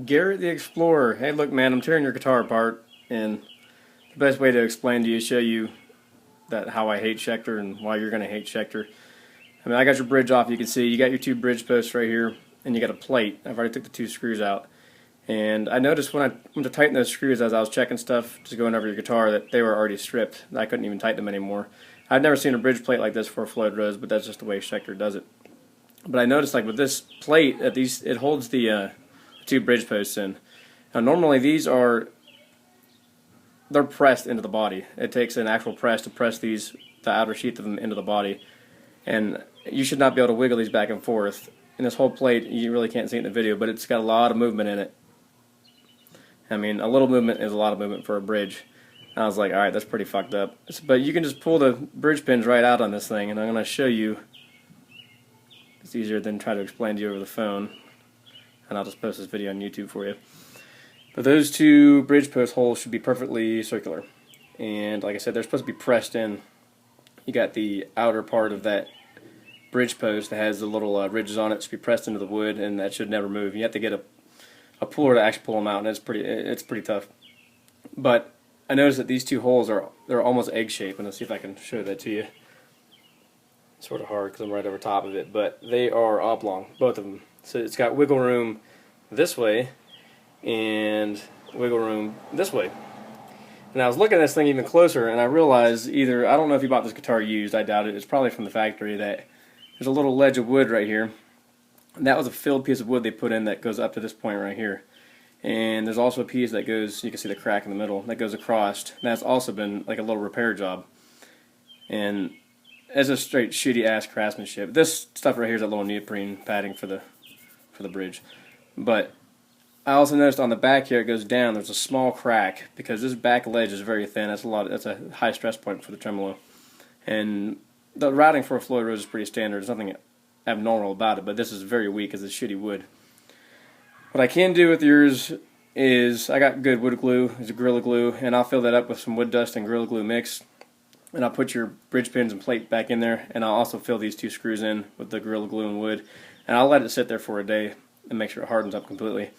Garrett the Explorer. Hey, look, man, I'm tearing your guitar apart, and the best way to explain to you, show you that how I hate Schecter and why you're going to hate Schecter. I mean, I got your bridge off. You can see you got your two bridge posts right here, and you got a plate. I've already took the two screws out, and I noticed when I went to tighten those screws as I was checking stuff, just going over your guitar, that they were already stripped. I couldn't even tighten them anymore. I've never seen a bridge plate like this for a Floyd Rose, but that's just the way Schecter does it. But I noticed, like with this plate, that it holds the two bridge posts in. Now normally they're pressed into the body. It takes an actual press to press the outer sheath of them into the body, and you should not be able to wiggle these back and forth. And this whole plate, you really can't see it in the video, but it's got a lot of movement in it. I mean, a little movement is a lot of movement for a bridge. I was like, alright, that's pretty fucked up. But you can just pull the bridge pins right out on this thing, and I'm going to show you. It's easier than try to explain to you over the phone. And I'll just post this video on YouTube for you. But those two bridge post holes should be perfectly circular. And like I said, they're supposed to be pressed in. You got the outer part of that bridge post that has the little ridges on it. It should be pressed into the wood, and that should never move. You have to get a puller to actually pull them out, and it's pretty tough. But I noticed that these two holes they're almost egg shaped, and let's see if I can show that to you. It's sort of hard because I'm right over top of it, but they are oblong, both of them. So it's got wiggle room this way and wiggle room this way. And I was looking at this thing even closer, and I realized I don't know if you bought this guitar used, I doubt it, it's probably from the factory, that there's a little ledge of wood right here. And that was a filled piece of wood they put in that goes up to this point right here. And there's also a piece that goes, you can see the crack in the middle, that goes across. And that's also been like a little repair job. And it's a straight shitty ass craftsmanship. This stuff right here is a little neoprene padding for the bridge. But I also noticed on the back here it goes down, there's a small crack because this back ledge is very thin. That's a high stress point for the tremolo. And the routing for a Floyd Rose is pretty standard. There's nothing abnormal about it, but this is very weak as it's shitty wood. What I can do with yours is I got good wood glue, it's a Gorilla Glue, and I'll fill that up with some wood dust and Gorilla Glue mix. And I'll put your bridge pins and plate back in there, and I'll also fill these two screws in with the Gorilla Glue and wood. And I'll let it sit there for a day and make sure it hardens up completely,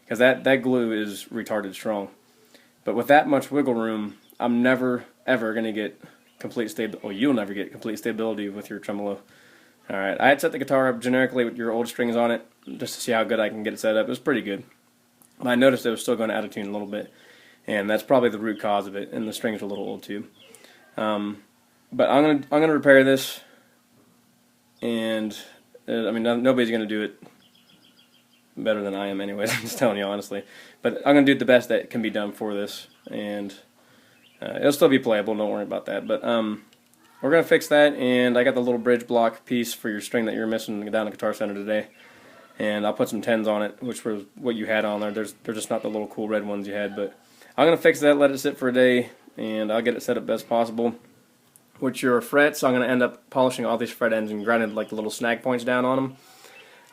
because that glue is retarded strong. But with that much wiggle room, I'm never ever going to get complete stability. Well, you'll never get complete stability with your tremolo. Alright, I had set the guitar up generically with your old strings on it just to see how good I can get it set up. It was pretty good. But I noticed it was still going out of tune a little bit, and that's probably the root cause of it, and the strings are a little old too. But I'm gonna repair this, and I mean nobody's gonna do it better than I am, anyways. I'm just telling you honestly. But I'm gonna do the best that can be done for this, and it'll still be playable. Don't worry about that. But we're gonna fix that, and I got the little bridge block piece for your string that you're missing down at Guitar Center today, and I'll put some 10s on it, which was what you had on there. They're just not the little cool red ones you had, but I'm gonna fix that, let it sit for a day, and I'll get it set up best possible. With your frets, I'm going to end up polishing all these fret ends and grinding like the little snag points down on them.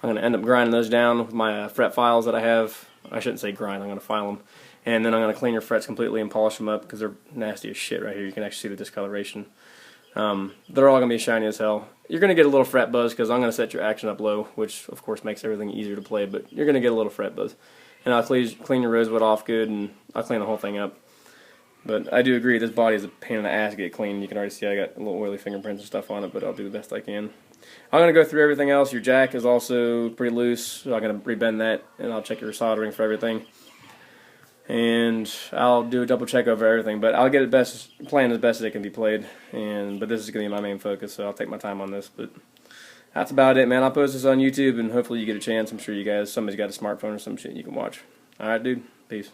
I'm going to end up grinding those down with my fret files that I have. I shouldn't say grind, I'm going to file them. And then I'm going to clean your frets completely and polish them up because they're nasty as shit right here. You can actually see the discoloration. They're all going to be shiny as hell. You're going to get a little fret buzz because I'm going to set your action up low, which of course makes everything easier to play, but you're going to get a little fret buzz. And I'll clean your rosewood off good, and I'll clean the whole thing up. But I do agree, this body is a pain in the ass to get clean. You can already see I got little oily fingerprints and stuff on it, but I'll do the best I can. I'm going to go through everything else. Your jack is also pretty loose, so I'm going to rebend that, and I'll check your soldering for everything. And I'll do a double check over everything, but I'll get it playing as best as it can be played. But this is going to be my main focus, so I'll take my time on this. But that's about it, man. I'll post this on YouTube, and hopefully you get a chance. I'm sure somebody's got a smartphone or some shit you can watch. Alright, dude. Peace.